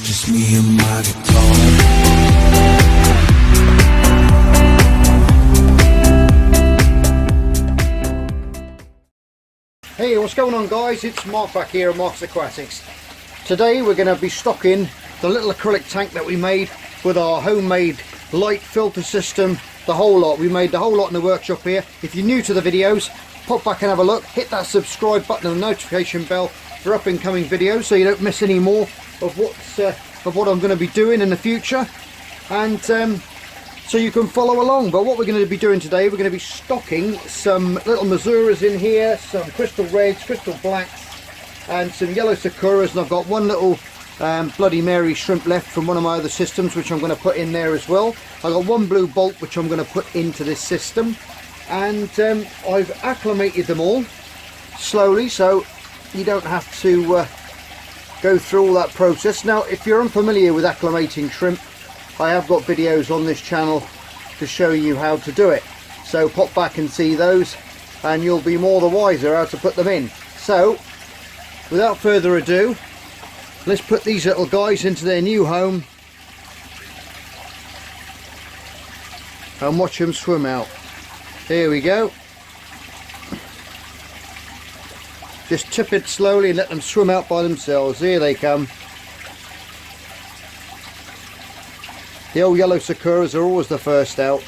just me and my guitar. Hey, what's going on guys? It's Mark back here at Mark's Aquatics. Today we're going to be stocking the little acrylic tank that we made with our homemade light filter system, the whole lot. We made the whole lot in the workshop here. If you're new to the videos, pop back and have a look. Hit that subscribe button and the notification bell for up and coming videos so you don't miss any more of what I'm going to be doing in the future, and so you can follow along. But what we're going to be doing today, we're going to be stocking some little Mazuras in here, some crystal reds, crystal blacks, and some yellow sakuras, and I've got one little Bloody Mary shrimp left from one of my other systems which I'm going to put in there as well. I've got one blue bolt which I'm going to put into this system, and I've acclimated them all slowly so you don't have to go through all that process. Now if you're unfamiliar with acclimating shrimp, I have got videos on this channel to show you how to do it, so pop back and see those and you'll be more the wiser how to put them in. So without further ado, let's put these little guys into their new home and watch them swim out. Here we go. Just tip it slowly and let them swim out by themselves. Here they come. The old yellow sakuras are always the first out.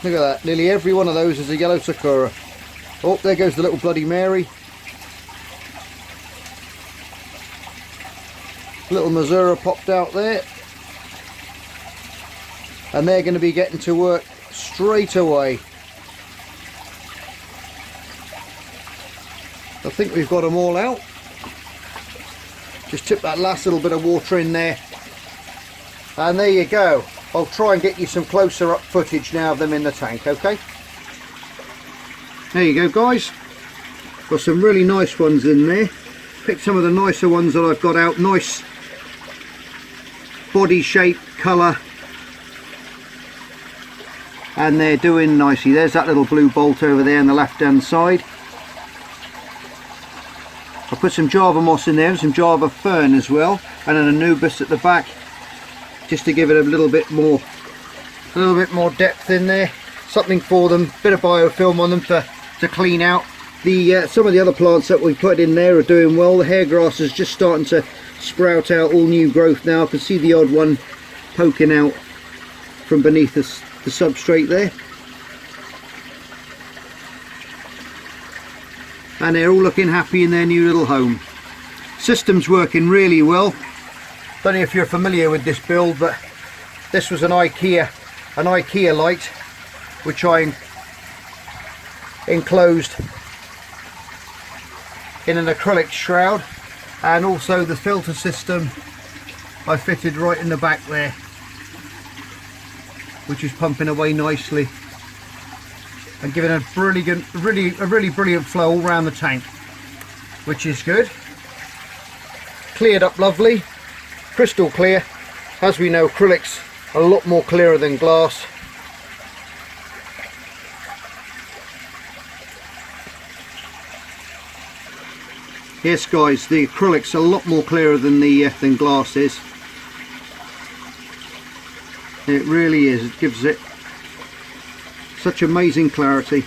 Look at that, nearly every one of those is a yellow sakura. Oh, there goes the little Bloody Mary. Little Mazura popped out there. And they're going to be getting to work straight away. I think we've got them all out. Just tip that last little bit of water in there. And there you go. I'll try and get you some closer up footage now of them in the tank, okay? There you go guys. Got some really nice ones in there. Picked some of the nicer ones that I've got out. Nice body shape, colour. And they're doing nicely. There's that little blue bolt over there on the left hand side. I put some Java moss in there and some Java fern as well, and an Anubis at the back, just to give it a little bit more depth in there. Something for them, bit of biofilm on them to clean out. Some of the other plants that we put in there are doing well. The hair grass is just starting to sprout out all new growth now. I can see the odd one poking out from beneath the substrate there. And they're all looking happy in their new little home. System's working really well. Don't know if you're familiar with this build, but this was an IKEA light which I enclosed in an acrylic shroud, and also the filter system I fitted right in the back there, which is pumping away nicely and giving a really brilliant flow all around the tank, which is good. Cleared up lovely, crystal clear. As we know, acrylic's a lot more clearer than glass. Yes guys, the acrylic's a lot more clearer than glass is. It really is. It gives it such amazing clarity.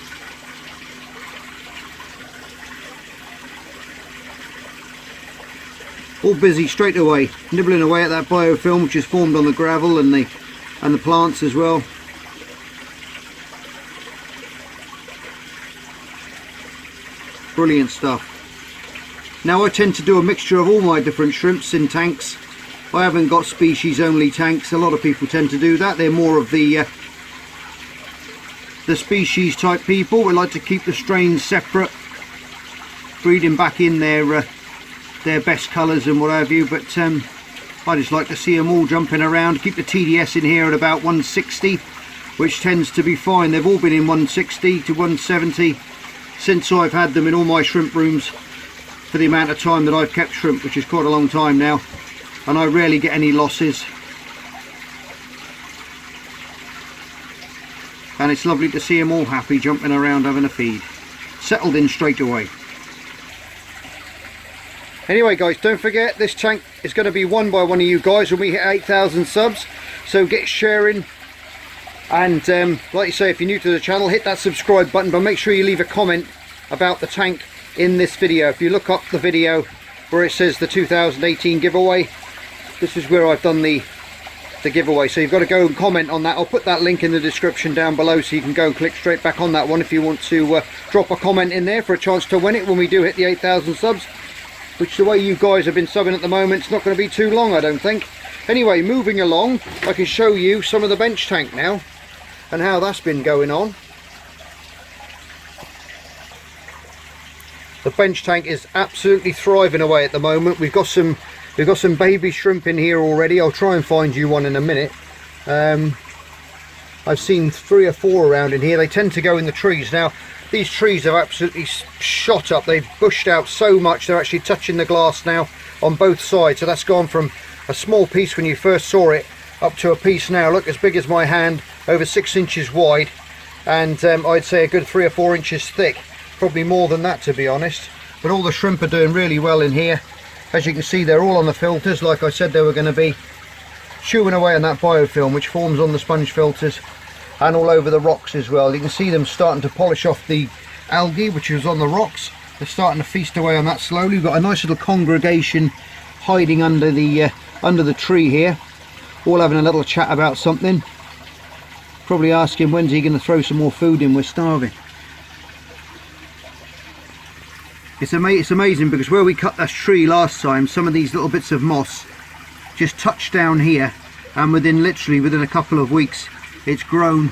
All busy straight away, nibbling away at that biofilm which is formed on the gravel and the plants as well. Brilliant stuff. Now I tend to do a mixture of all my different shrimps in tanks. I haven't got species only tanks. A lot of people tend to do that. They're more of the species type people. We like to keep the strains separate, breeding back in their best colours and what have you, but I just like to see them all jumping around. Keep the TDS in here at about 160, which tends to be fine. They've all been in 160 to 170 since I've had them in all my shrimp rooms for the amount of time that I've kept shrimp, which is quite a long time now, and I rarely get any losses. And it's lovely to see them all happy, jumping around having a feed. Settled in straight away. Anyway guys, don't forget this tank is going to be won by one of you guys when we hit 8,000 subs, so get sharing. And like you say, if you're new to the channel, hit that subscribe button, but make sure you leave a comment about the tank in this video. If you look up the video where it says the 2018 giveaway, this is where I've done the giveaway, so you've got to go and comment on that. I'll put that link in the description down below, so you can go and click straight back on that one if you want to drop a comment in there for a chance to win it when we do hit the 8,000 subs, which, the way you guys have been subbing at the moment, it's not going to be too long, I don't think. Anyway, moving along, I can show you some of the bench tank now and how that's been going on. The bench tank is absolutely thriving away at the moment. We've got some baby shrimp in here already. I'll try and find you one in a minute. I've seen 3 or 4 around in here. They tend to go in the trees. Now these trees have absolutely shot up. They've bushed out so much they're actually touching the glass now on both sides. So that's gone from a small piece when you first saw it up to a piece now, look, as big as my hand, over 6 inches wide, and I'd say a good 3 or 4 inches thick, probably more than that to be honest. But all the shrimp are doing really well in here. As you can see, they're all on the filters. Like I said, they were going to be chewing away on that biofilm which forms on the sponge filters and all over the rocks as well. You can see them starting to polish off the algae which is on the rocks. They're starting to feast away on that slowly. We've got a nice little congregation hiding under the tree here, all having a little chat about something, probably asking when's he going to throw some more food in, we're starving. It's amazing because where we cut that tree last time, some of these little bits of moss just touched down here, and within a couple of weeks it's grown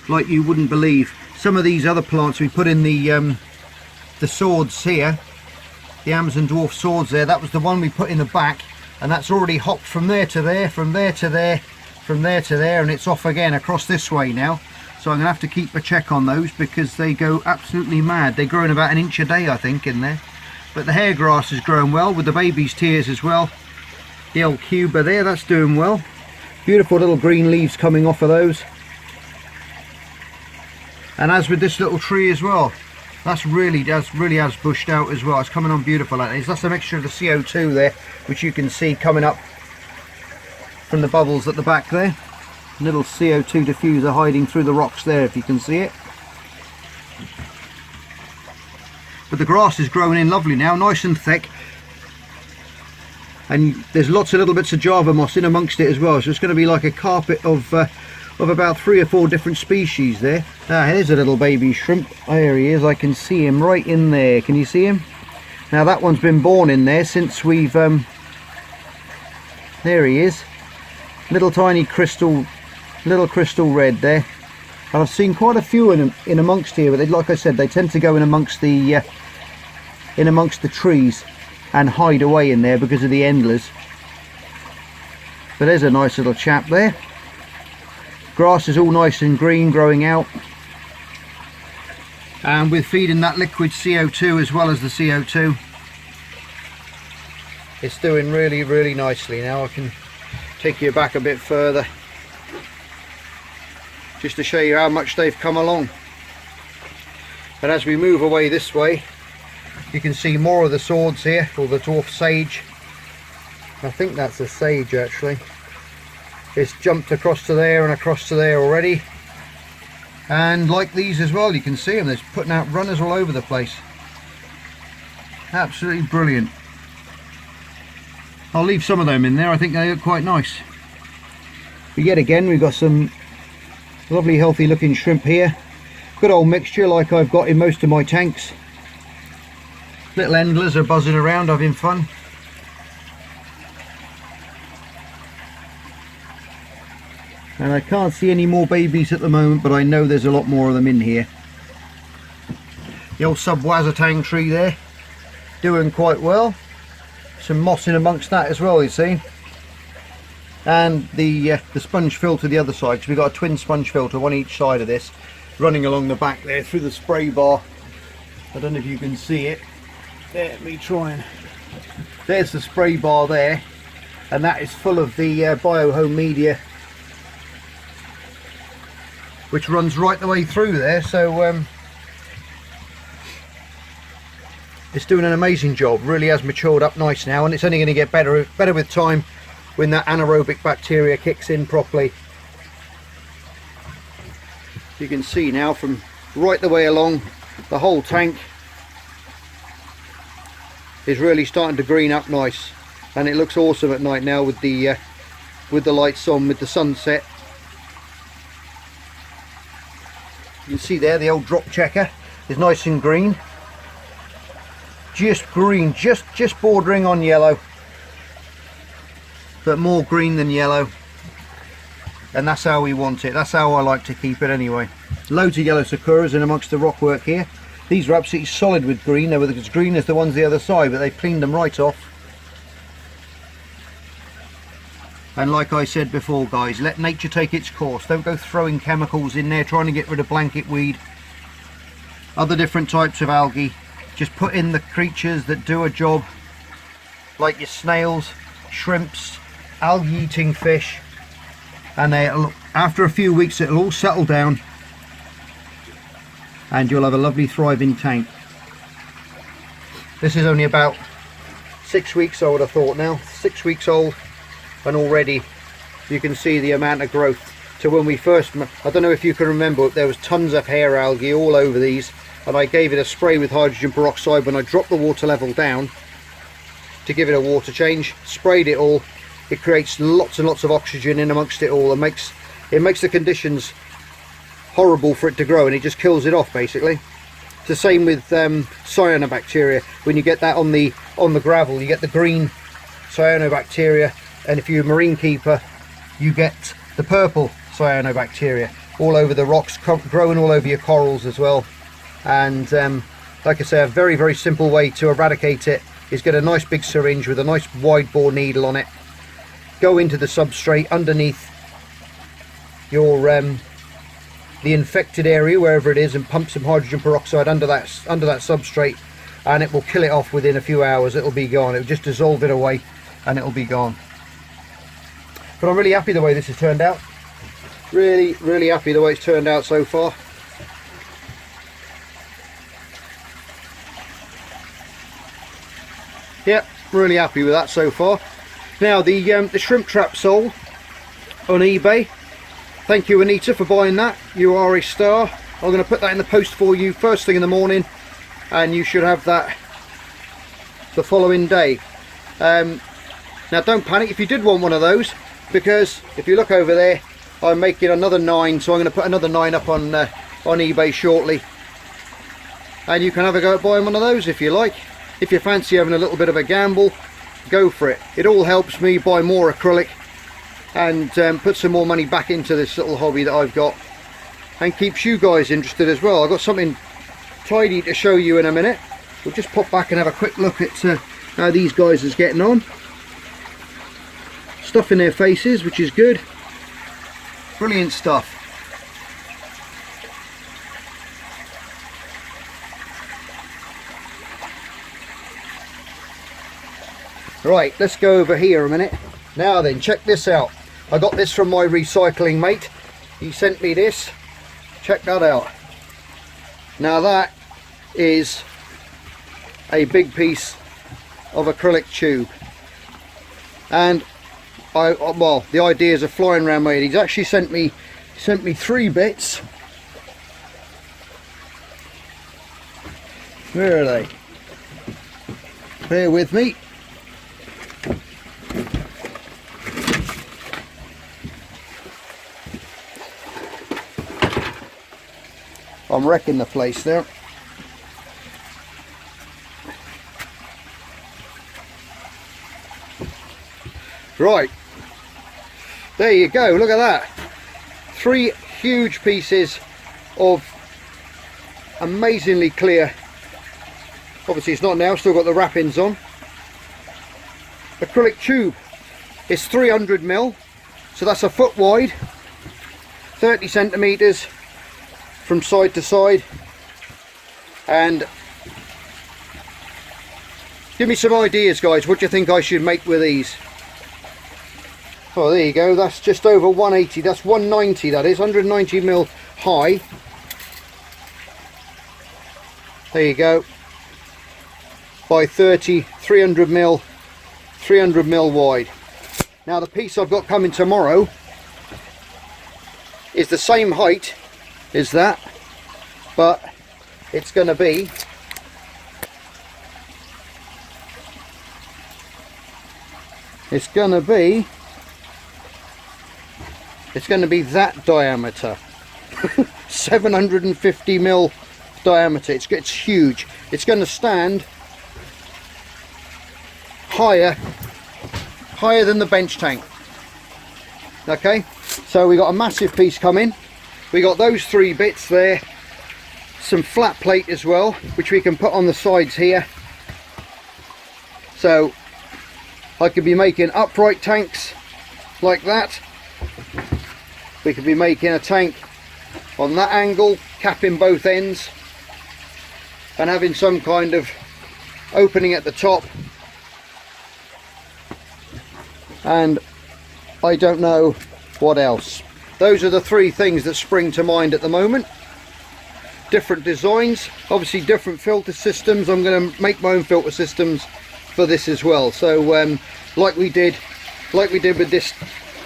like you wouldn't believe. Some of these other plants we put in the swords here, the Amazon dwarf swords there, that was the one we put in the back, and that's already hopped from there to there, from there to there, from there to there, and it's off again across this way now. So I'm going to have to keep a check on those because they go absolutely mad. They're growing about 1 inch a day I think in there. But the hair grass is growing well with the baby's tears as well. The old cuba there, that's doing well. Beautiful little green leaves coming off of those. And as with this little tree as well, that's really has bushed out as well. It's coming on beautiful. That's a mixture of the CO2 there, which you can see coming up from the bubbles at the back there. Little CO2 diffuser hiding through the rocks there, if you can see it. But the grass is growing in lovely now, nice and thick, and there's lots of little bits of Java moss in amongst it as well, so it's going to be like a carpet of about 3 or 4 different species there. Here's a little baby shrimp. There he is, I can see him right in there. Can you see him? Now that one's been born in there since we've there he is, little tiny crystal red there. And I've seen quite a few in amongst here, but like I said, they tend to go in amongst the trees and hide away in there because of the endlers. But there's a nice little chap there. Grass is all nice and green growing out, and with feeding that liquid CO2 as well as the CO2, it's doing really nicely. Now I can take you back a bit further just to show you how much they've come along. And as we move away this way, you can see more of the swords here, or the dwarf sage. I think that's a sage actually. It's jumped across to there and across to there already. And like these as well, you can see them, they're putting out runners all over the place. Absolutely brilliant. I'll leave some of them in there, I think they look quite nice. But yet again, we've got some lovely healthy looking shrimp here. Good old mixture like I've got in most of my tanks. Little endlers are buzzing around having fun. And I can't see any more babies at the moment, but I know there's a lot more of them in here. The old subwazatang tree there, doing quite well. Some moss in amongst that as well, you see. And the sponge filter the other side, because we've got a twin sponge filter, one each side of this, running along the back there through the spray bar. I don't know if you can see it. Let me try and... There's the spray bar there, and that is full of the biohome media, which runs right the way through there. So It's doing an amazing job, really has matured up nice now, and it's only going to get better with time when that anaerobic bacteria kicks in properly. You can see now from right the way along, the whole tank is really starting to green up nice, and it looks awesome at night now with the lights on, with the sunset. You can see there the old drop checker is nice and green, just green, just bordering on yellow, but more green than yellow, and that's how we want it. That's how I like to keep it anyway. Loads of yellow sakuras in amongst the rockwork here. These are absolutely solid with green. They were as green as the ones the other side, but they've cleaned them right off. And like I said before, guys, let nature take its course. Don't go throwing chemicals in there trying to get rid of blanket weed, other different types of algae. Just put in the creatures that do a job, like your snails, shrimps, algae eating fish, and after a few weeks it'll all settle down and you'll have a lovely thriving tank. This is only about 6 weeks, I would have thought now. 6 weeks old, and already you can see the amount of growth. To when we first, I don't know if you can remember, there was tons of hair algae all over these, and I gave it a spray with hydrogen peroxide when I dropped the water level down to give it a water change. Sprayed it all. It creates lots and lots of oxygen in amongst it all, and it makes the conditions horrible for it to grow, and it just kills it off basically. It's the same with cyanobacteria. When you get that on the gravel, you get the green cyanobacteria, and if you're a marine keeper, you get the purple cyanobacteria all over the rocks, growing all over your corals as well. And like I say, a very, very simple way to eradicate it is get a nice big syringe with a nice wide bore needle on it, go into the substrate underneath your the infected area, wherever it is, and pump some hydrogen peroxide under that substrate, and it will kill it off within a few hours. It'll be gone. It'll just dissolve it away and it'll be gone. But I'm really happy the way this has turned out. Really, really happy the way it's turned out so far. Yep, really happy with that so far. Now the shrimp trap sold on eBay. Thank you, Anita, for buying that. You are a star. I'm going to put that in the post for you first thing in the morning, and you should have that the following day. Now don't panic if you did want one of those, because if you look over there, I'm making another 9, so I'm going to put another 9 up on eBay shortly, and you can have a go at buying one of those if you like. If you fancy having a little bit of a gamble, go for it. It all helps me buy more acrylic and put some more money back into this little hobby that I've got, and keeps you guys interested as well. I've got something tidy to show you in a minute. We'll just pop back and have a quick look at how these guys is getting on. Stuff in their faces, which is good. Brilliant stuff. Right, let's go over here a minute. Now then, check this out. I got this from my recycling mate. He sent me this. Check that out. Now that is a big piece of acrylic tube, and well, the ideas of flying around my head. He's actually sent me 3 bits. Where are they? Bear with me. I'm wrecking the place there. Right, there you go, look at that. 3 huge pieces of amazingly clear, obviously it's not now, still got the wrappings on, acrylic tube. It's 300mm, so that's a foot wide, 30 centimeters from side to side, and give me some ideas, guys. What do you think I should make with these? Oh, there you go, that's just over 180, that's 190, that is 190mm high. There you go. by 30, 300 mil, 300 mil wide. Now the piece I've got coming tomorrow is the same height as that, but it's going to be that diameter. 750 mil diameter. It's huge. It's going to stand higher than the bench tank. Okay, so we got a massive piece coming. We got those 3 bits there, some flat plate as well, which we can put on the sides here. So I could be making upright tanks like that. We could be making a tank on that angle, capping both ends, and having some kind of opening at the top. And I don't know what else. Those are the 3 things that spring to mind at the moment. Different designs, obviously different filter systems. I'm going to make my own filter systems for this as well. So like we did with this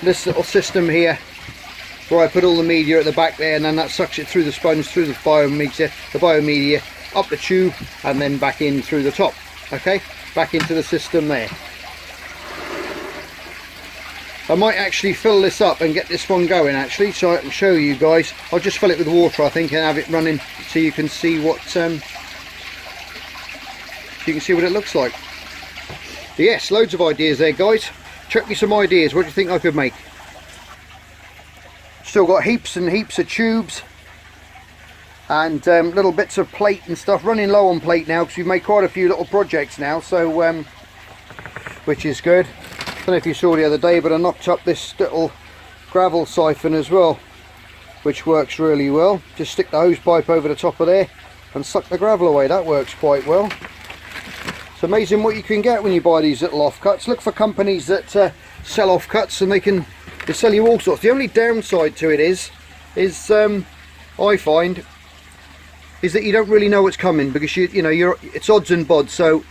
little system here, where I put all the media at the back there, and then that sucks it through the sponge, through the biomedia, up the tube, and then back in through the top. Okay, back into the system there. I might actually fill this up and get this one going actually, so I can show you guys. I'll just fill it with water, I think, and have it running so you can see what it looks like. Yes, loads of ideas there, guys. Chuck me some ideas. What do you think I could make? Still got heaps and heaps of tubes and little bits of plate and stuff. Running low on plate now because we've made quite a few little projects now, so which is good. I don't know if you saw the other day, but I knocked up this little gravel siphon as well, which works really well. Just stick the hose pipe over the top of there and suck the gravel away. That works quite well. It's amazing what you can get when you buy these little offcuts. Look for companies that sell offcuts, and they sell you all sorts. The only downside to it is I find, is that you don't really know what's coming, because it's odds and bods. So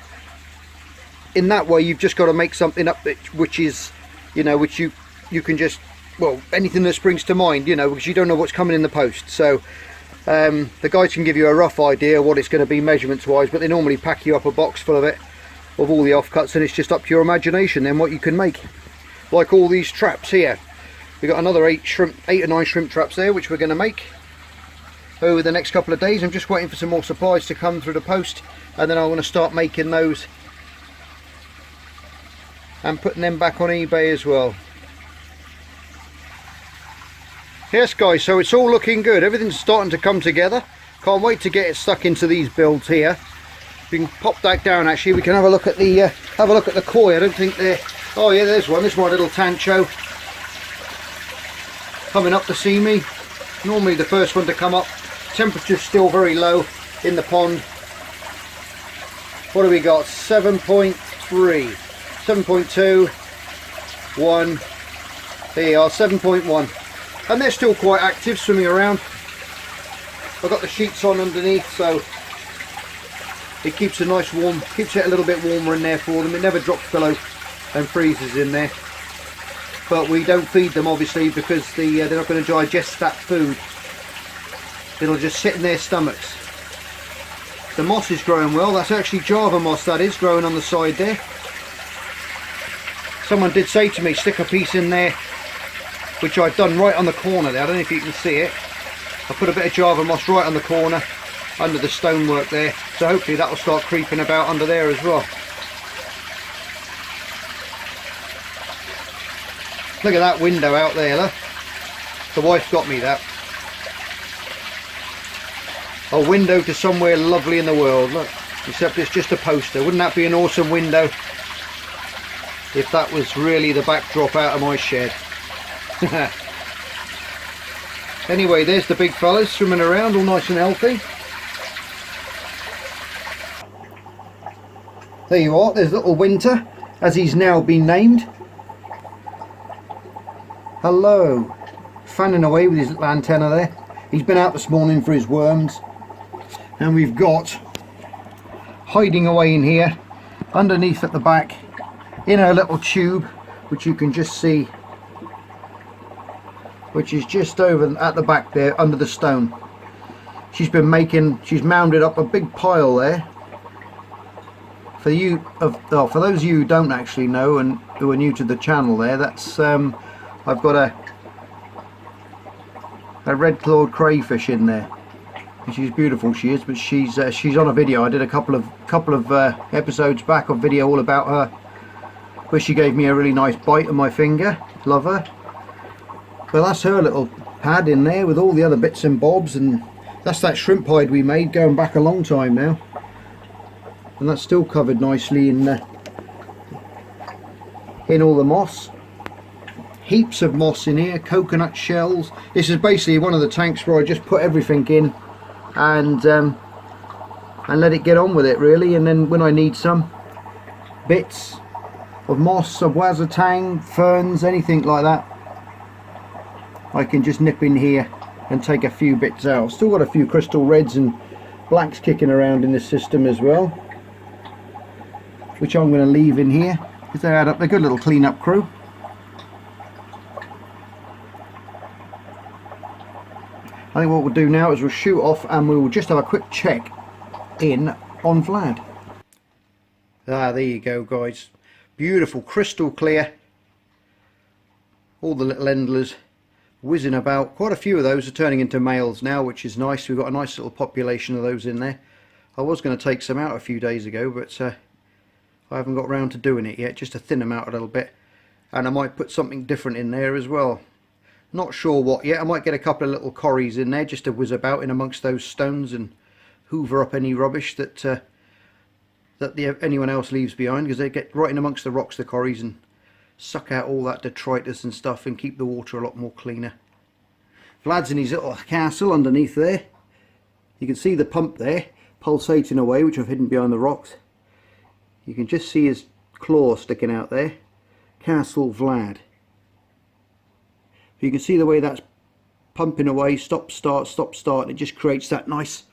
in that way, you've just got to make something up which is, which you can just, well, anything that springs to mind, because you don't know what's coming in the post. So the guys can give you a rough idea what it's going to be measurements wise, but they normally pack you up a box full of it, of all the offcuts, and it's just up to your imagination then what you can make. Like all these traps here, we've got another 8 or 9 shrimp traps there, which we're going to make over the next couple of days. I'm just waiting for some more supplies to come through the post, and then I want to start making those and putting them back on eBay as well. Yes guys, so it's all looking good. Everything's starting to come together. Can't wait to get it stuck into these builds here. We can pop that down actually. We can have a look at the koi. I don't think they're, oh yeah, there's one. There's my little tancho coming up to see me. Normally the first one to come up. Temperature's still very low in the pond. What do we got? 7.3, 7.2, 1. There you are, 7.1. And they're still quite active, swimming around. I've got the sheets on underneath, so it keeps it nice warm, keeps it a little bit warmer in there for them. It never drops below and freezes in there. But we don't feed them obviously, because they're not going to digest that food. It'll just sit in their stomachs. The moss is growing well. That's actually Java moss, that is, growing on the side there. Someone did say to me, stick a piece in there, which I've done right on the corner there. I don't know if you can see it. I put a bit of Java moss right on the corner, under the stonework there. So hopefully that will start creeping about under there as well. Look at that window out there, look. The wife got me that. A window to somewhere lovely in the world, look. Except it's just a poster. Wouldn't that be an awesome window if that was really the backdrop out of my shed? Anyway, there's the big fellas swimming around all nice and healthy. There you are, there's little Winter, as he's now been named. Hello. Fanning away with his little antenna there. He's been out this morning for his worms. And we've got hiding away in here, underneath at the back, in her little tube, which you can just see, which is just over at the back there under the stone. She's mounded up a big pile there. For those of you who don't actually know and who are new to the channel there, that's I've got a red-clawed crayfish in there. And she's beautiful, she is, but she's on a video. I did a couple of episodes back of video all about her, where she gave me a really nice bite on my finger. Love her. But that's her little pad in there with all the other bits and bobs, and that's that shrimp hide we made going back a long time now, and that's still covered nicely in all the moss. Heaps of moss in here, coconut shells. This is basically one of the tanks where I just put everything in and let it get on with it really, and then when I need some bits of moss, of wazatang, ferns, anything like that, I can just nip in here and take a few bits out. Still got a few crystal reds and blacks kicking around in this system as well, which I'm going to leave in here because they add up. They're a good little clean up crew. I think what we'll do now is we'll shoot off and we will just have a quick check in on Vlad. Ah, there you go guys, beautiful crystal clear, all the little endlers whizzing about. Quite a few of those are turning into males now, which is nice. We've got a nice little population of those in there. I was going to take some out a few days ago, but I haven't got round to doing it yet, just to thin them out a little bit, and I might put something different in there as well. Not sure what yet. I might get a couple of little corries in there just to whiz about in amongst those stones and hoover up any rubbish that anyone else leaves behind, because they get right in amongst the rocks, the corries, and suck out all that detritus and stuff and keep the water a lot more cleaner. Vlad's in his little castle underneath there. You can see the pump there pulsating away, which I've hidden behind the rocks. You can just see his claw sticking out there. Castle Vlad. You can see the way that's pumping away, stop start, and it just creates that nice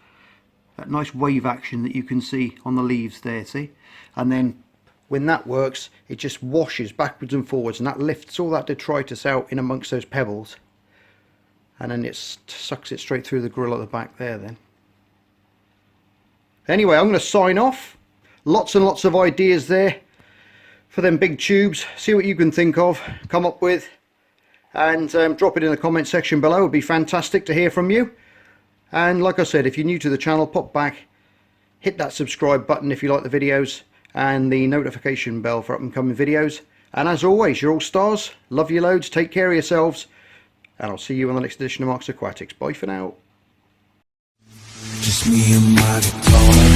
wave action that you can see on the leaves there, see? And then when that works, it just washes backwards and forwards, and that lifts all that detritus out in amongst those pebbles, and then it sucks it straight through the grill at the back there then. Anyway, I'm going to sign off. Lots and lots of ideas there for them big tubes. See what you can think of, come up with, and drop it in the comment section below. It would be fantastic to hear from you. And like I said, if you're new to the channel, pop back, hit that subscribe button if you like the videos, and the notification bell for up and coming videos. And as always, you're all stars. Love you loads. Take care of yourselves, and I'll see you on the next edition of Marks Aquatics. Bye for now. Just me and my guitar.